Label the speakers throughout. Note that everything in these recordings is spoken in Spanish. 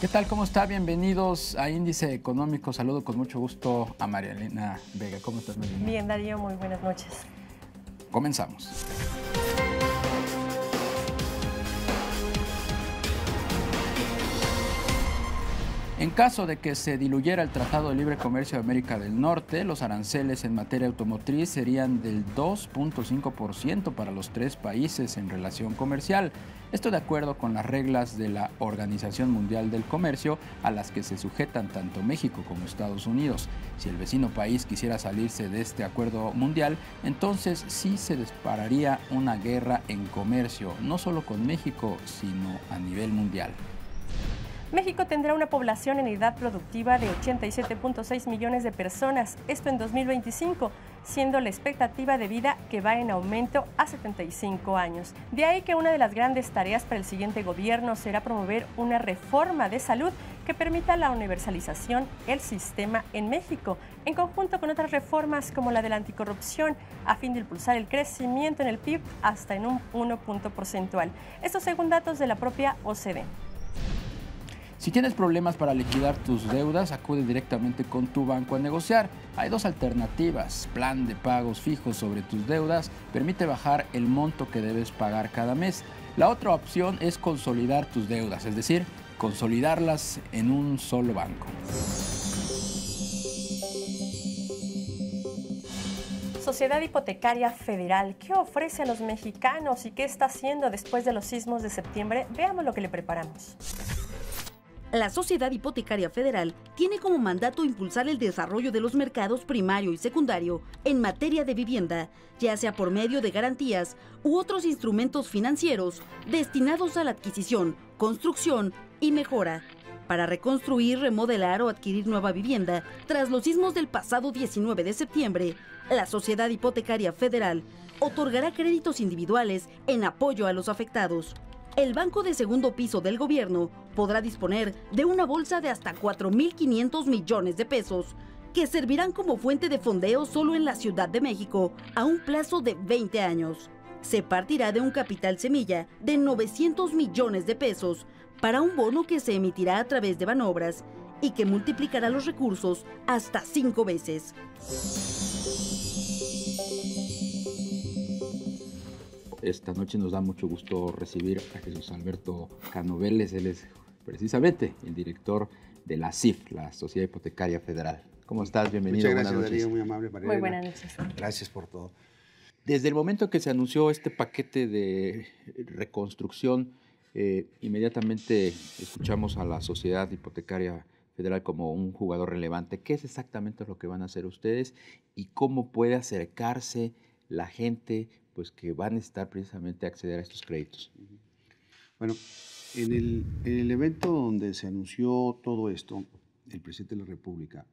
Speaker 1: ¿Qué tal? ¿Cómo está? Bienvenidos a Índice Económico. Saludo con mucho gusto a María Elena Vega. ¿Cómo estás, María Elena?
Speaker 2: Bien, Darío, muy buenas noches.
Speaker 1: Comenzamos. En caso de que se diluyera el Tratado de Libre Comercio de América del Norte, los aranceles en materia automotriz serían del 2.5% para los tres países en relación comercial. Esto de acuerdo con las reglas de la Organización Mundial del Comercio, a las que se sujetan tanto México como Estados Unidos. Si el vecino país quisiera salirse de este acuerdo mundial, entonces sí se dispararía una guerra en comercio, no solo con México, sino a nivel mundial.
Speaker 2: México tendrá una población en edad productiva de 87.6 millones de personas, esto en 2025, siendo la expectativa de vida que va en aumento a 75 años. De ahí que una de las grandes tareas para el siguiente gobierno será promover una reforma de salud que permita la universalización del sistema en México, en conjunto con otras reformas como la de la anticorrupción, a fin de impulsar el crecimiento en el PIB hasta en un 1 punto porcentual. Esto según datos de la propia OCDE.
Speaker 1: Si tienes problemas para liquidar tus deudas, acude directamente con tu banco a negociar. Hay dos alternativas. Plan de pagos fijos sobre tus deudas permite bajar el monto que debes pagar cada mes. La otra opción es consolidar tus deudas, es decir, consolidarlas en un solo banco.
Speaker 2: Sociedad Hipotecaria Federal, ¿qué ofrece a los mexicanos y qué está haciendo después de los sismos de septiembre? Veamos lo que le preparamos.
Speaker 3: La Sociedad Hipotecaria Federal tiene como mandato impulsar el desarrollo de los mercados primario y secundario en materia de vivienda, ya sea por medio de garantías u otros instrumentos financieros destinados a la adquisición, construcción y mejora, para reconstruir, remodelar o adquirir nueva vivienda tras los sismos del pasado 19 de septiembre. La Sociedad Hipotecaria Federal otorgará créditos individuales en apoyo a los afectados. El Banco de Segundo Piso del Gobierno podrá disponer de una bolsa de hasta 4.500 millones de pesos, que servirán como fuente de fondeo solo en la Ciudad de México a un plazo de 20 años. Se partirá de un capital semilla de 900 millones de pesos para un bono que se emitirá a través de Banobras y que multiplicará los recursos hasta 5 veces.
Speaker 1: Esta noche nos da mucho gusto recibir a Jesús Alberto Cano Vélez. Él es precisamente el director de la SHIF, la Sociedad Hipotecaria Federal. ¿Cómo estás? Bienvenido.
Speaker 4: Muchas gracias, Darío, muy amable, María
Speaker 2: Muy
Speaker 4: Elena.
Speaker 2: buenas noches.
Speaker 4: Gracias por todo.
Speaker 1: Desde el momento que se anunció este paquete de reconstrucción, inmediatamente escuchamos a la Sociedad Hipotecaria Federal como un jugador relevante. ¿Qué es exactamente lo que van a hacer ustedes y cómo puede acercarse la gente pues que van a estar precisamente a acceder a estos créditos?
Speaker 4: Bueno, en el evento donde se anunció todo esto, el presidente de la República,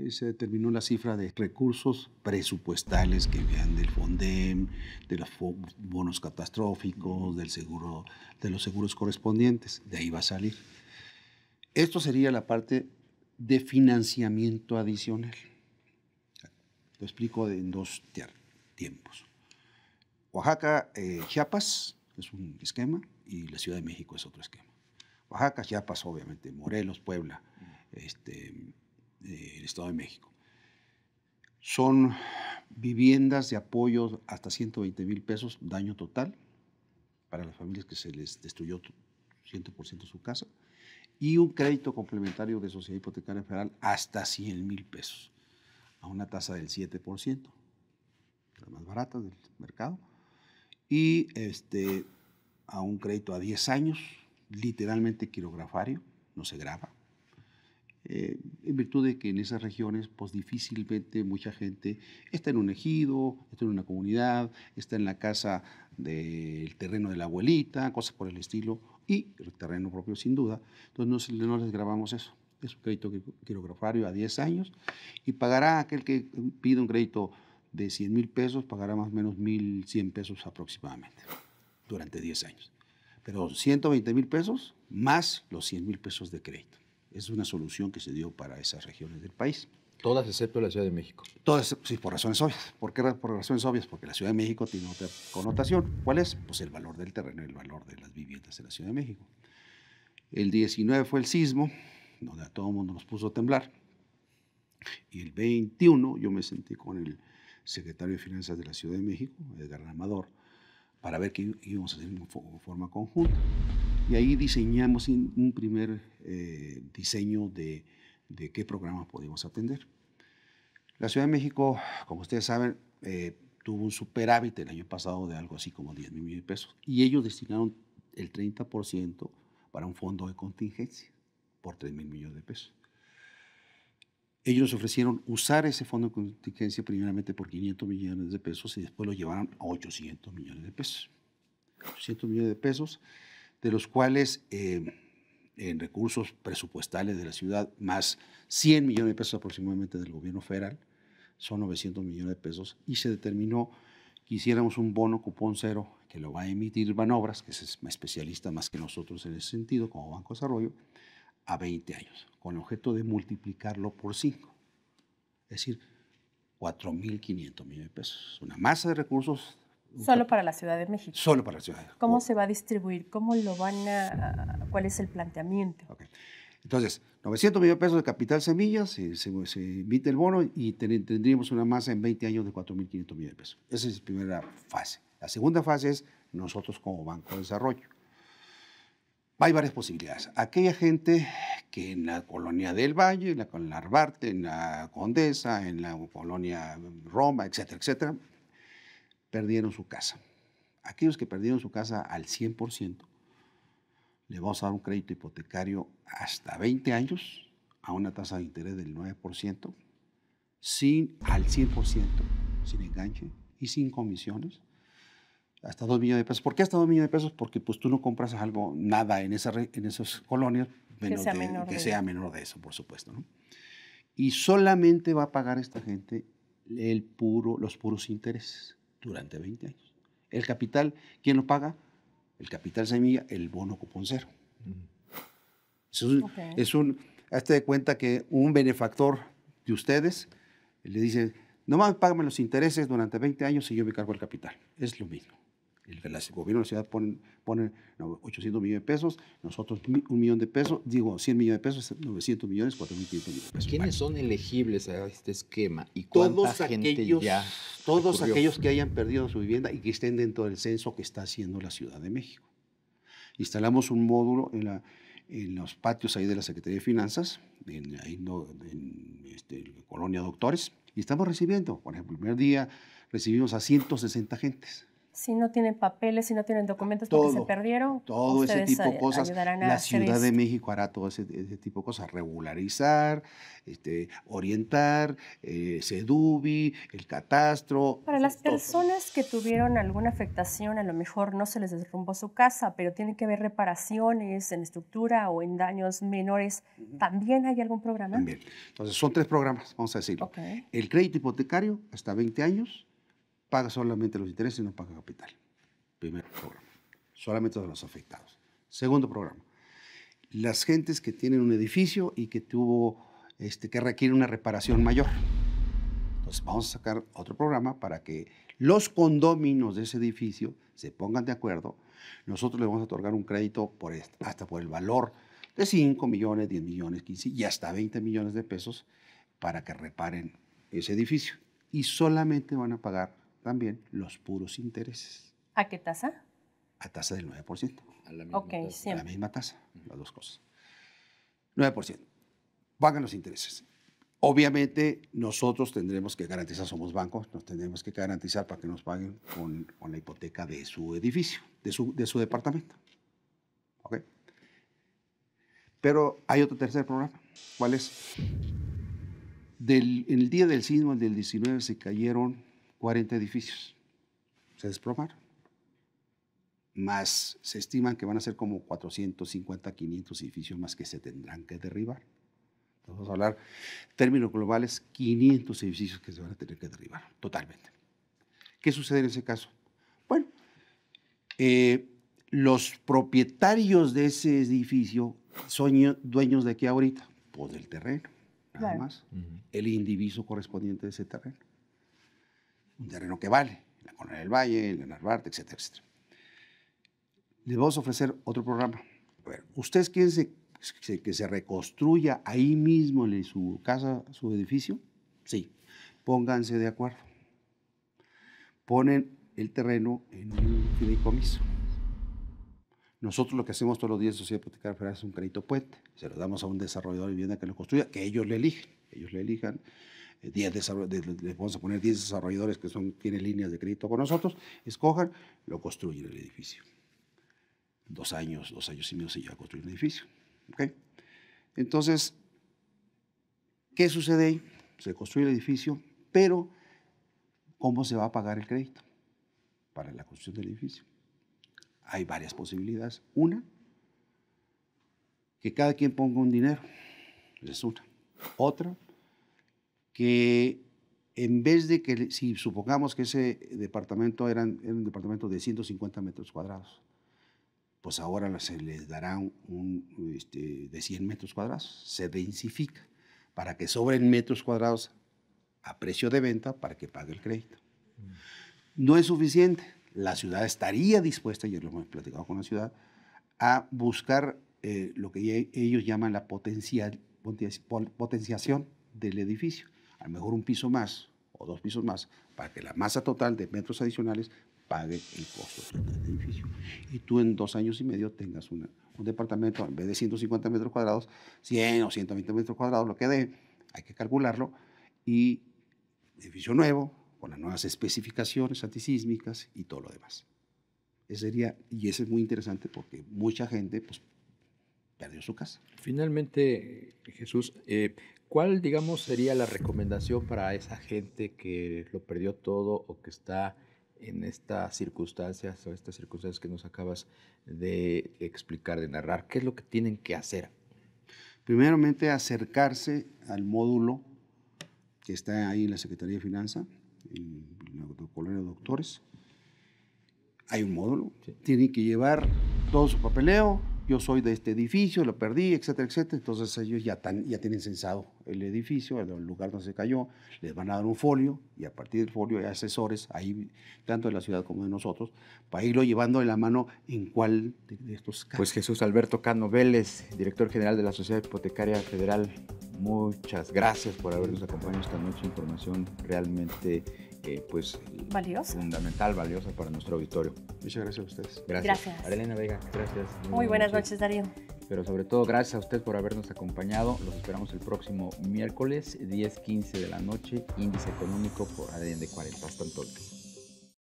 Speaker 4: se determinó la cifra de recursos presupuestales que vean del FONDEM, de los bonos catastróficos, del seguro, de los seguros correspondientes. De ahí va a salir. Esto sería la parte de financiamiento adicional. Lo explico en dos tiempos. Oaxaca, Chiapas es un esquema y la Ciudad de México es otro esquema. Oaxaca, Chiapas, obviamente, Morelos, Puebla, el Estado de México. Son viviendas de apoyo hasta 120,000 pesos, daño total, para las familias que se les destruyó 100% su casa, y un crédito complementario de Sociedad Hipotecaria Federal hasta 100,000 pesos, a una tasa del 7%, las más baratas del mercado, y a un crédito a 10 años, literalmente quirografario, no se graba, en virtud de que en esas regiones pues difícilmente mucha gente está en un ejido, está en una comunidad, está en la casa del terreno de la abuelita, cosas por el estilo, y el terreno propio sin duda. Entonces no les grabamos eso. Es un crédito quirografario a 10 años y pagará aquel que pide un crédito de 100,000 pesos, pagará más o menos 1,100 pesos aproximadamente durante 10 años. Pero 120,000 pesos más los 100,000 pesos de crédito. Es una solución que se dio para esas regiones del país.
Speaker 1: Todas excepto la Ciudad de México.
Speaker 4: Todas, sí, por razones obvias. ¿Por qué por razones obvias? Porque la Ciudad de México tiene otra connotación. ¿Cuál es? Pues el valor del terreno y el valor de las viviendas de la Ciudad de México. El 19 fue el sismo, donde a todo el mundo nos puso a temblar. Y el 21 yo me senté con el secretario de Finanzas de la Ciudad de México, Edgar Amador, para ver qué íbamos a hacer en forma conjunta. Y ahí diseñamos un primer diseño de qué programas podíamos atender. La Ciudad de México, como ustedes saben, tuvo un superávit el año pasado de algo así como 10,000 millones de pesos. Y ellos destinaron el 30% para un fondo de contingencia por 3,000 millones de pesos. Ellos nos ofrecieron usar ese fondo de contingencia primeramente por 500 millones de pesos y después lo llevaron a 800 millones de pesos. 800 millones de pesos, de los cuales en recursos presupuestales de la ciudad, más 100 millones de pesos aproximadamente del gobierno federal, son 900 millones de pesos, y se determinó que hiciéramos un bono cupón cero que lo va a emitir Banobras, que es especialista más que nosotros en ese sentido, como Banco de Desarrollo, a 20 años, con el objeto de multiplicarlo por 5. Es decir, 4,500 millones de pesos. Una masa de recursos.
Speaker 2: Solo para la Ciudad de México.
Speaker 4: Solo para la Ciudad de México.
Speaker 2: ¿Cómo se va a distribuir? ¿Cómo lo van a...? ¿Cuál es el planteamiento?
Speaker 4: Okay. Entonces, 900 millones de pesos de capital semillas, se emite el bono y tendríamos una masa en 20 años de 4,500 millones de pesos. Esa es la primera fase. La segunda fase es nosotros como Banco de Desarrollo. Hay varias posibilidades. Aquella gente que en la colonia del Valle, en la Narvarte, en la Condesa, en la colonia Roma, etcétera, etcétera, perdieron su casa. Aquellos que perdieron su casa al 100%, le vamos a dar un crédito hipotecario hasta 20 años a una tasa de interés del 9%, al 100%, sin enganche y sin comisiones, hasta 2 millones de pesos. ¿Por qué hasta 2 millones de pesos? Porque pues tú no compras nada en esas colonias
Speaker 2: que sea
Speaker 4: menor de eso, por supuesto, ¿no? Y solamente va a pagar esta gente los puros intereses durante 20 años. El capital, ¿quién lo paga? El capital semilla, el bono cupón cero. Hazte de cuenta que un benefactor de ustedes le dice, nomás págame los intereses durante 20 años y yo me cargo el capital. Es lo mismo. El gobierno de la ciudad pone 800 millones de pesos, nosotros 1 millón de pesos, 100 millones de pesos, 900 millones, 4,500 millones de pesos.
Speaker 1: ¿Quiénes son elegibles a este esquema y cuánta gente ya
Speaker 4: todos aquellos que hayan perdido su vivienda y que estén dentro del censo que está haciendo la Ciudad de México. Instalamos un módulo en los patios ahí de la Secretaría de Finanzas, en Colonia Doctores, y estamos recibiendo, por ejemplo, el primer día recibimos a 160 gentes.
Speaker 2: Si no tienen papeles, si no tienen documentos porque se perdieron,
Speaker 4: todo ese tipo de cosas. La Ciudad de
Speaker 2: esto.
Speaker 4: México hará todo ese tipo de cosas, regularizar, orientar, SEDUBI, el catastro.
Speaker 2: Para las personas que tuvieron alguna afectación, a lo mejor no se les derrumbó su casa, pero tiene que haber reparaciones en estructura o en daños menores, ¿también hay algún programa?
Speaker 4: También. Entonces, son 3 programas, vamos a decirlo.
Speaker 2: Okay.
Speaker 4: El crédito hipotecario hasta 20 años, paga solamente los intereses y no paga capital. Primer programa. Solamente a los afectados. Segundo programa. Las gentes que tienen un edificio y que que requiere una reparación mayor. Entonces vamos a sacar otro programa para que los condóminos de ese edificio se pongan de acuerdo. Nosotros le vamos a otorgar un crédito hasta por el valor de 5 millones, 10 millones, 15 y hasta 20 millones de pesos para que reparen ese edificio. Y solamente van a pagar también los puros intereses.
Speaker 2: ¿A qué tasa?
Speaker 4: A tasa del 9%.
Speaker 1: A la misma tasa.
Speaker 2: Siempre.
Speaker 4: A la misma tasa, las dos cosas. 9%. Pagan los intereses. Obviamente nosotros tendremos que garantizar, somos bancos, nos tendremos que garantizar para que nos paguen con la hipoteca de su edificio, de su departamento. ¿Ok? Pero hay otro tercer programa. ¿Cuál es? En el día del sismo, el del 19, se cayeron 40 edificios. Se desplomaron. Más se estiman que van a ser como 450, 500 edificios más que se tendrán que derribar. Entonces vamos a hablar, en términos globales, 500 edificios que se van a tener que derribar, totalmente. ¿Qué sucede en ese caso? Bueno, los propietarios de ese edificio son dueños de qué ahorita? Pues del terreno, nada más. El indiviso correspondiente de ese terreno. Un terreno que vale, en la Colonia del Valle, en la Narvarte, etcétera, etcétera. Les vamos a ofrecer otro programa Bueno, ¿ustedes quieren que se reconstruya ahí mismo en su casa, su edificio? Sí, pónganse de acuerdo. Ponen el terreno en un fideicomiso. Nosotros lo que hacemos todos los días en Sociedad Hipotecaria Federal es un crédito puente. Se lo damos a un desarrollador de vivienda que lo construya, que ellos le eligen. Ellos le elijan. Les vamos a poner 10 desarrolladores que tienen líneas de crédito con nosotros, escojan, lo construyen el edificio. 2 años y medio se lleva a construir un edificio. ¿Okay? Entonces, ¿qué sucede ahí? Se construye el edificio, pero ¿cómo se va a pagar el crédito para la construcción del edificio? Hay varias posibilidades. Una, que cada quien ponga un dinero. Esa es una. Otra, que en vez de que, si supongamos que ese departamento era un departamento de 150 metros cuadrados, pues ahora se les dará de 100 metros cuadrados, se densifica para que sobren metros cuadrados a precio de venta para que pague el crédito. No es suficiente. La ciudad estaría dispuesta, ya lo hemos platicado con la ciudad, a buscar lo que ellos llaman la potenciación del edificio. A lo mejor un piso más o 2 pisos más para que la masa total de metros adicionales pague el costo total del edificio. Y tú en 2 años y medio tengas un departamento, en vez de 150 metros cuadrados, 100 o 120 metros cuadrados, lo que dé, hay que calcularlo, y edificio nuevo, con las nuevas especificaciones antisísmicas y todo lo demás. Y eso es muy interesante porque mucha gente pues, perdió su casa.
Speaker 1: Finalmente, Jesús, ¿cuál, digamos, sería la recomendación para esa gente que lo perdió todo o que está en estas circunstancias que nos acabas de explicar, de narrar? ¿Qué es lo que tienen que hacer?
Speaker 4: Primeramente, acercarse al módulo que está ahí en la Secretaría de Finanzas, en la colonia de doctores. Hay un módulo, sí. Tienen que llevar todo su papeleo. Yo soy de este edificio, lo perdí, etcétera, etcétera. Entonces ellos ya tienen censado el edificio, el lugar donde se cayó, les van a dar un folio y a partir del folio hay asesores, ahí tanto de la ciudad como de nosotros, para irlo llevando de la mano en cuál de estos casos.
Speaker 1: Pues Jesús Alberto Cano Vélez, director general de la Sociedad Hipotecaria Federal, muchas gracias por habernos acompañado esta noche. Información realmente pues
Speaker 2: valiosa,
Speaker 1: fundamental, valiosa para nuestro auditorio.
Speaker 4: Muchas gracias a ustedes.
Speaker 1: Gracias. Arelena Vega, gracias.
Speaker 2: Muy buenas noches, Darío.
Speaker 1: Pero sobre todo, gracias a usted por habernos acompañado. Los esperamos el próximo miércoles, 10:15 de la noche, Índice Económico por ADN 40. Hasta entonces.